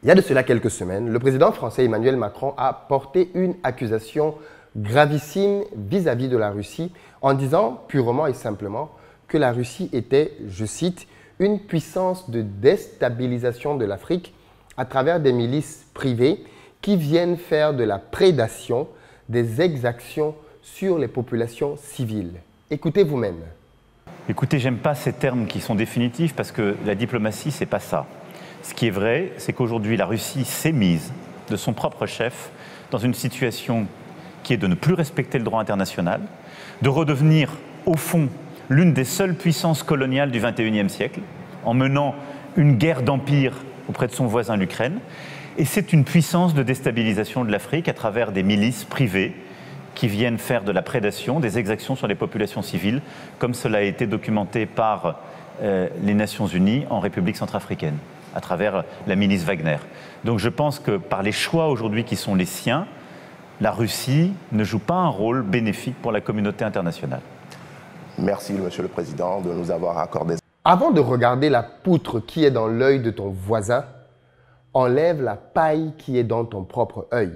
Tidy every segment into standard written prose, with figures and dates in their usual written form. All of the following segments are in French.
Il y a de cela quelques semaines, le président français Emmanuel Macron a porté une accusation gravissime vis-à-vis de la Russie en disant purement et simplement que la Russie était, je cite, une puissance de déstabilisation de l'Afrique à travers des milices privées qui viennent faire de la prédation, des exactions sur les populations civiles. Écoutez vous-même. Écoutez, j'aime pas ces termes qui sont définitifs parce que la diplomatie, c'est pas ça. Ce qui est vrai, c'est qu'aujourd'hui, la Russie s'est mise de son propre chef dans une situation qui est de ne plus respecter le droit international, de redevenir, au fond, l'une des seules puissances coloniales du XXIe siècle, en menant une guerre d'empire auprès de son voisin l'Ukraine. Et c'est une puissance de déstabilisation de l'Afrique à travers des milices privées qui viennent faire de la prédation, des exactions sur les populations civiles, comme cela a été documenté par les Nations Unies en République centrafricaine, à travers la milice Wagner. Donc je pense que par les choix aujourd'hui qui sont les siens, la Russie ne joue pas un rôle bénéfique pour la communauté internationale. Merci, Monsieur le Président, de nous avoir accordé. Avant de regarder la poutre qui est dans l'œil de ton voisin, enlève la paille qui est dans ton propre œil.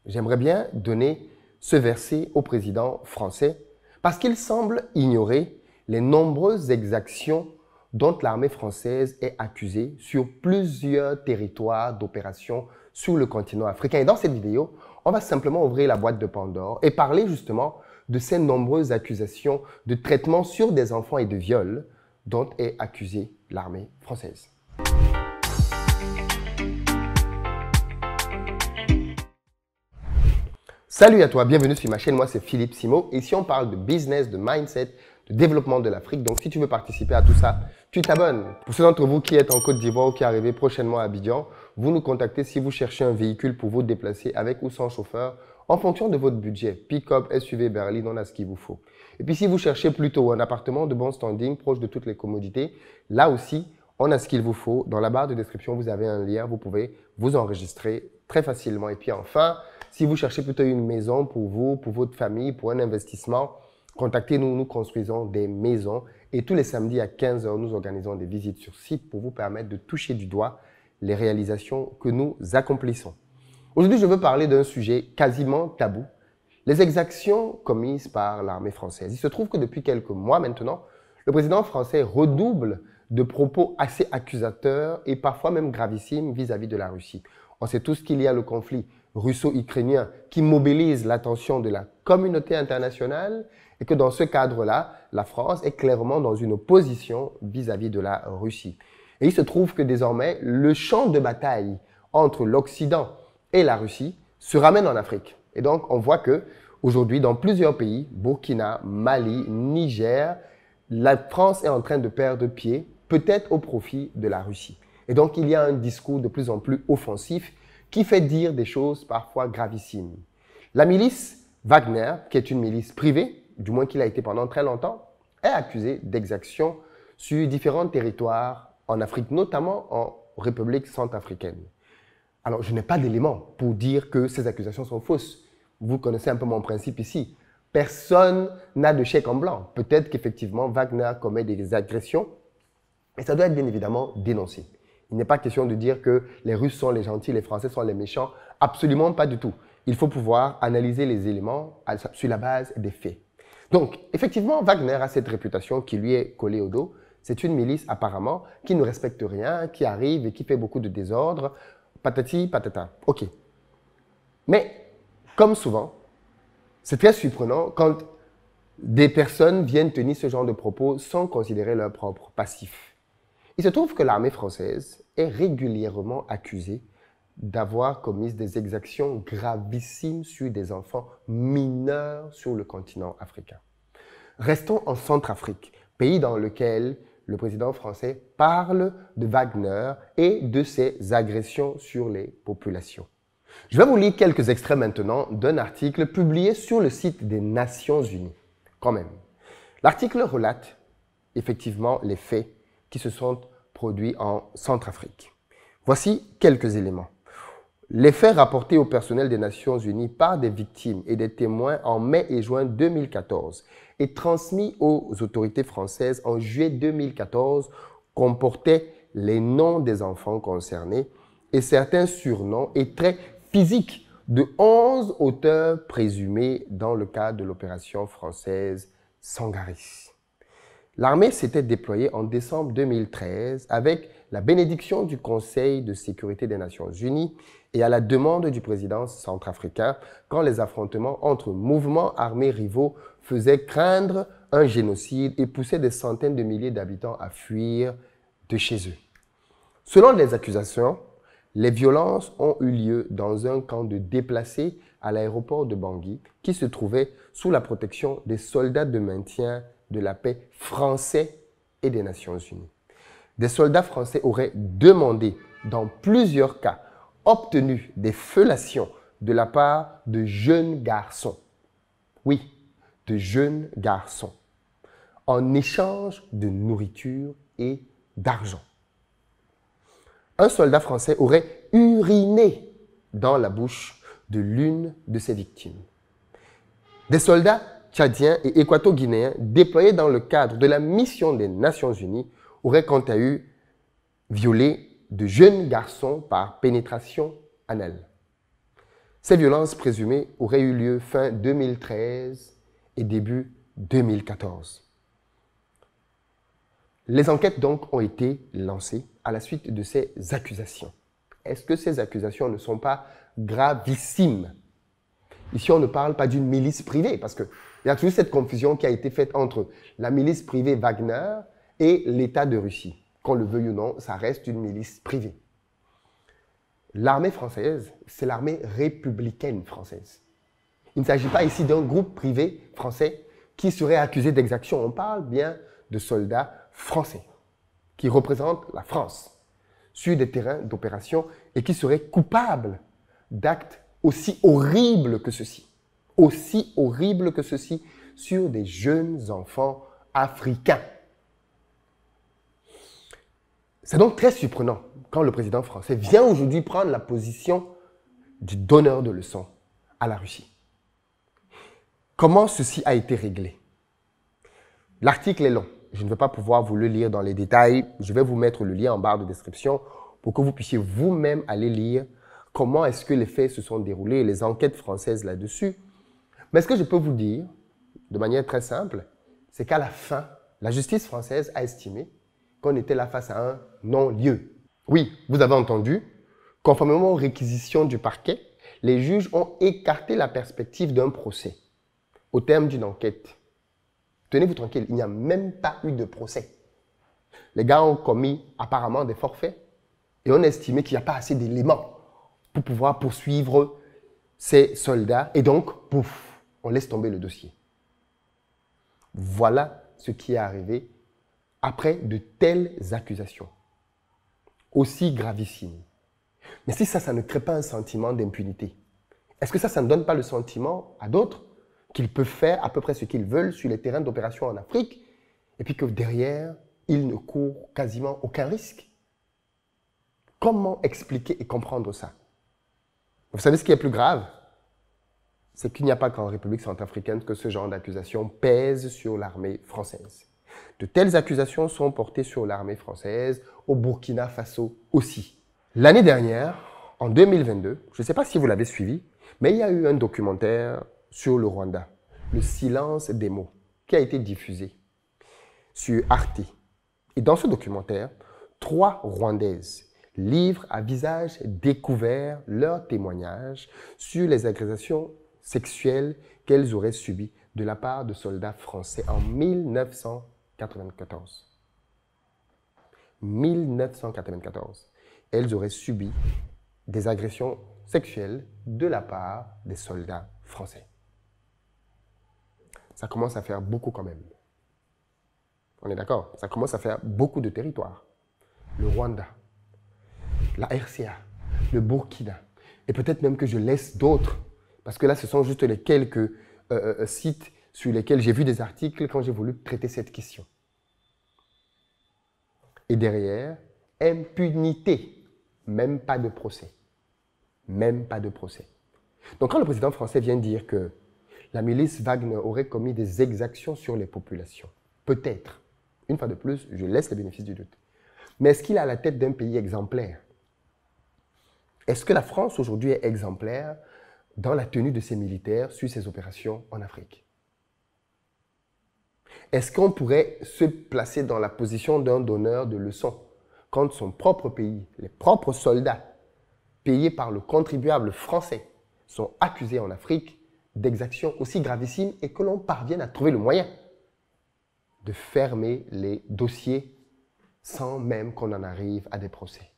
J'aimerais bien donner ce verset au président français parce qu'il semble ignorer les nombreuses exactions dont l'armée française est accusée sur plusieurs territoires d'opération sur le continent africain. Et dans cette vidéo, on va simplement ouvrir la boîte de Pandore et parler justement de ces nombreuses accusations de traitement sur des enfants et de viol dont est accusée l'armée française. Salut à toi, bienvenue sur ma chaîne, moi c'est Philippe Simo. Ici on parle de business, de mindset, de développement de l'Afrique. Donc si tu veux participer à tout ça, tu t'abonnes. Pour ceux d'entre vous qui êtes en Côte d'Ivoire ou qui arrivez prochainement à Abidjan, vous nous contactez si vous cherchez un véhicule pour vous déplacer avec ou sans chauffeur en fonction de votre budget. Pick-up, SUV, berline, on a ce qu'il vous faut. Et puis si vous cherchez plutôt un appartement de bon standing, proche de toutes les commodités, là aussi, on a ce qu'il vous faut. Dans la barre de description, vous avez un lien, vous pouvez vous enregistrer très facilement. Et puis enfin, si vous cherchez plutôt une maison pour vous, pour votre famille, pour un investissement, contactez-nous, nous construisons des maisons. Et tous les samedis à 15 h, nous organisons des visites sur site pour vous permettre de toucher du doigt les réalisations que nous accomplissons. Aujourd'hui, je veux parler d'un sujet quasiment tabou, les exactions commises par l'armée française. Il se trouve que depuis quelques mois maintenant, le président français redouble de propos assez accusateurs et parfois même gravissimes vis-à-vis de la Russie. On sait tous qu'il y a le conflit russo-ukrainien qui mobilise l'attention de la communauté internationale et que dans ce cadre-là, la France est clairement dans une opposition vis-à-vis de la Russie. Et il se trouve que désormais, le champ de bataille entre l'Occident et la Russie se ramène en Afrique. Et donc, on voit que aujourd'hui, dans plusieurs pays, Burkina, Mali, Niger, la France est en train de perdre pied, peut-être au profit de la Russie. Et donc, il y a un discours de plus en plus offensif qui fait dire des choses parfois gravissimes. La milice Wagner, qui est une milice privée, du moins qu'il a été pendant très longtemps, est accusée d'exactions sur différents territoires en Afrique, notamment en République centrafricaine. Alors, je n'ai pas d'éléments pour dire que ces accusations sont fausses. Vous connaissez un peu mon principe ici. Personne n'a de chèque en blanc. Peut-être qu'effectivement, Wagner commet des agressions, et ça doit être bien évidemment dénoncé. Il n'est pas question de dire que les Russes sont les gentils, les Français sont les méchants. Absolument pas du tout. Il faut pouvoir analyser les éléments sur la base des faits. Donc, effectivement, Wagner a cette réputation qui lui est collée au dos. C'est une milice apparemment qui ne respecte rien, qui arrive et qui fait beaucoup de désordre. Patati, patata. OK. Mais, comme souvent, c'est très surprenant quand des personnes viennent tenir ce genre de propos sans considérer leur propre passif. Il se trouve que l'armée française est régulièrement accusée d'avoir commis des exactions gravissimes sur des enfants mineurs sur le continent africain. Restons en Centrafrique, pays dans lequel le président français parle de Wagner et de ses agressions sur les populations. Je vais vous lire quelques extraits maintenant d'un article publié sur le site des Nations Unies. Quand même. L'article relate effectivement les faits qui se sont produits en Centrafrique. Voici quelques éléments. Les faits rapportés au personnel des Nations Unies par des victimes et des témoins en mai et juin 2014 et transmis aux autorités françaises en juillet 2014 comportaient les noms des enfants concernés, et certains surnoms et traits physiques de 11 auteurs présumés dans le cadre de l'opération française Sangaris. L'armée s'était déployée en décembre 2013 avec la bénédiction du Conseil de sécurité des Nations Unies et à la demande du président centrafricain quand les affrontements entre mouvements armés rivaux faisaient craindre un génocide et poussaient des centaines de milliers d'habitants à fuir de chez eux. Selon les accusations, les violences ont eu lieu dans un camp de déplacés à l'aéroport de Bangui qui se trouvait sous la protection des soldats de maintien de la paix français et des Nations Unies. Des soldats français auraient demandé, dans plusieurs cas, obtenu des fellations de la part de jeunes garçons. Oui, de jeunes garçons, en échange de nourriture et d'argent. Un soldat français aurait uriné dans la bouche de l'une de ses victimes. Des soldats tchadiens et équato-guinéens déployés dans le cadre de la mission des Nations Unies auraient quant à eux violé de jeunes garçons par pénétration anale. Ces violences présumées auraient eu lieu fin 2013 et début 2014. Les enquêtes donc ont été lancées à la suite de ces accusations. Est-ce que ces accusations ne sont pas gravissimes? Ici, on ne parle pas d'une milice privée, parce qu'il y a toujours cette confusion qui a été faite entre la milice privée Wagner et l'État de Russie. Qu'on le veuille ou non, ça reste une milice privée. L'armée française, c'est l'armée républicaine française. Il ne s'agit pas ici d'un groupe privé français qui serait accusé d'exaction. On parle bien de soldats français qui représentent la France sur des terrains d'opération et qui seraient coupables d'actes aussi horribles que ceci. Aussi horribles que ceci sur des jeunes enfants africains. C'est donc très surprenant quand le président français vient aujourd'hui prendre la position du donneur de leçons à la Russie. Comment ceci a été réglé? L'article est long. Je ne vais pas pouvoir vous le lire dans les détails. Je vais vous mettre le lien en barre de description pour que vous puissiez vous-même aller lire comment est-ce que les faits se sont déroulés, les enquêtes françaises là-dessus. Mais ce que je peux vous dire, de manière très simple, c'est qu'à la fin, la justice française a estimé qu'on était là face à un non-lieu. Oui, vous avez entendu, conformément aux réquisitions du parquet, les juges ont écarté la perspective d'un procès au terme d'une enquête. Tenez-vous tranquille, il n'y a même pas eu de procès. Les gars ont commis apparemment des forfaits et on a estimé qu'il n'y a pas assez d'éléments pour pouvoir poursuivre ces soldats. Et donc, pouf, on laisse tomber le dossier. Voilà ce qui est arrivé après de telles accusations, aussi gravissimes. Mais si ça ne crée pas un sentiment d'impunité, est-ce que ça ne donne pas le sentiment à d'autres qu'ils peuvent faire à peu près ce qu'ils veulent sur les terrains d'opération en Afrique et puis que derrière, ils ne courent quasiment aucun risque? Comment expliquer et comprendre ça? Vous savez ce qui est plus grave? C'est qu'il n'y a pas qu'en République centrafricaine que ce genre d'accusation pèse sur l'armée française. De telles accusations sont portées sur l'armée française, au Burkina Faso aussi. L'année dernière, en 2022, je ne sais pas si vous l'avez suivi, mais il y a eu un documentaire sur le Rwanda, Le silence des mots, qui a été diffusé sur Arte. Et dans ce documentaire, 3 Rwandaises livrent à visage découvert leurs témoignages sur les agressions sexuelles qu'elles auraient subies de la part de soldats français en 1994. 1994. Elles auraient subi des agressions sexuelles de la part des soldats français. Ça commence à faire beaucoup quand même. On est d'accord? Ça commence à faire beaucoup de territoire. Le Rwanda, la RCA, le Burkina, et peut-être même que je laisse d'autres, parce que là, ce sont juste les quelques sites sur lesquels j'ai vu des articles quand j'ai voulu traiter cette question. Et derrière, impunité, même pas de procès. Même pas de procès. Donc quand le président français vient dire que la milice Wagner aurait commis des exactions sur les populations, peut-être, une fois de plus, je laisse le bénéfice du doute. Mais est-ce qu'il est à la tête d'un pays exemplaire? Est-ce que la France aujourd'hui est exemplaire dans la tenue de ses militaires sur ses opérations en Afrique? Est-ce qu'on pourrait se placer dans la position d'un donneur de leçons quand son propre pays, les propres soldats, payés par le contribuable français, sont accusés en Afrique d'exactions aussi gravissimes et que l'on parvienne à trouver le moyen de fermer les dossiers sans même qu'on en arrive à des procès?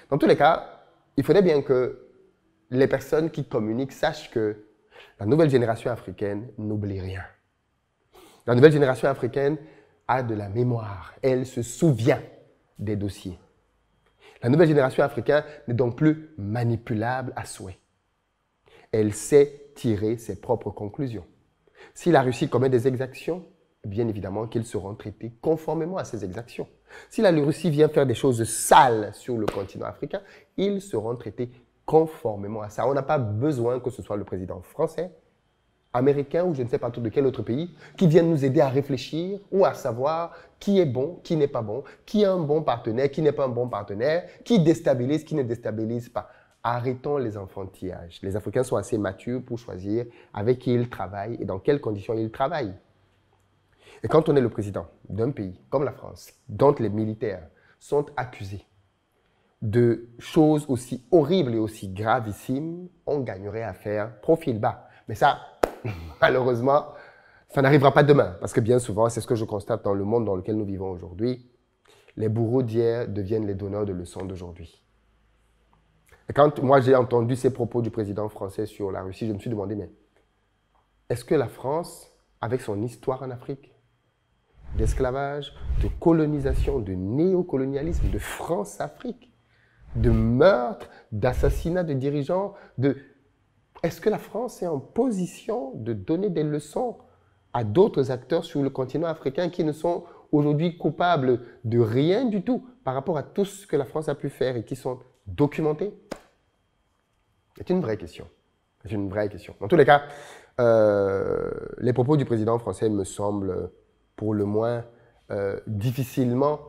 Dans tous les cas, il faudrait bien que les personnes qui communiquent sachent que la nouvelle génération africaine n'oublie rien. La nouvelle génération africaine a de la mémoire. Elle se souvient des dossiers. La nouvelle génération africaine n'est donc plus manipulable à souhait. Elle sait tirer ses propres conclusions. Si la Russie commet des exactions, bien évidemment qu'ils seront traités conformément à ces exactions. Si la Russie vient faire des choses sales sur le continent africain, ils seront traités conformément à ça. On n'a pas besoin que ce soit le président français, américain ou je ne sais pas tout de quel autre pays qui vienne nous aider à réfléchir ou à savoir qui est bon, qui n'est pas bon, qui est un bon partenaire, qui n'est pas un bon partenaire, qui déstabilise, qui ne déstabilise pas. Arrêtons les enfantillages. Les Africains sont assez matures pour choisir avec qui ils travaillent et dans quelles conditions ils travaillent. Et quand on est le président d'un pays comme la France, dont les militaires sont accusés de choses aussi horribles et aussi gravissimes, on gagnerait à faire profil bas. Mais ça, malheureusement, ça n'arrivera pas demain. Parce que bien souvent, c'est ce que je constate dans le monde dans lequel nous vivons aujourd'hui, les bourreaux d'hier deviennent les donneurs de leçons d'aujourd'hui. Et quand moi j'ai entendu ces propos du président français sur la Russie, je me suis demandé, mais est-ce que la France, avec son histoire en Afrique, d'esclavage, de colonisation, de néocolonialisme, de France-Afrique, de meurtre, d'assassinat de dirigeants, est-ce que la France est en position de donner des leçons à d'autres acteurs sur le continent africain qui ne sont aujourd'hui coupables de rien du tout par rapport à tout ce que la France a pu faire et qui sont documentés? C'est une vraie question. C'est une vraie question. Dans tous les cas, les propos du président français me semblent pour le moins difficilement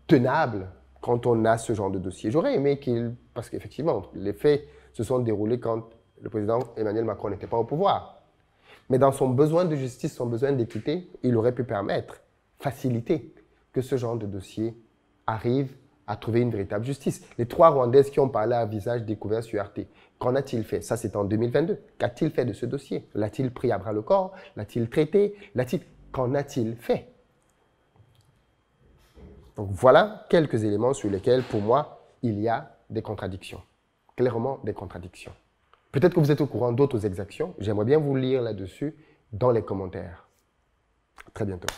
tenables quand on a ce genre de dossier. J'aurais aimé qu'il... Parce qu'effectivement, les faits se sont déroulés quand le président Emmanuel Macron n'était pas au pouvoir. Mais dans son besoin de justice, son besoin d'équité, il aurait pu permettre, faciliter que ce genre de dossier arrive à trouver une véritable justice. Les 3 Rwandaises qui ont parlé à visage découvert sur RT, qu'en a-t-il fait? Ça, c'est en 2022. Qu'a-t-il fait de ce dossier? L'a-t-il pris à bras le corps? L'a-t-il traité? Qu'en a-t-il fait? Donc voilà quelques éléments sur lesquels, pour moi, il y a des contradictions. Clairement des contradictions. Peut-être que vous êtes au courant d'autres exactions. J'aimerais bien vous lire là-dessus dans les commentaires. À très bientôt.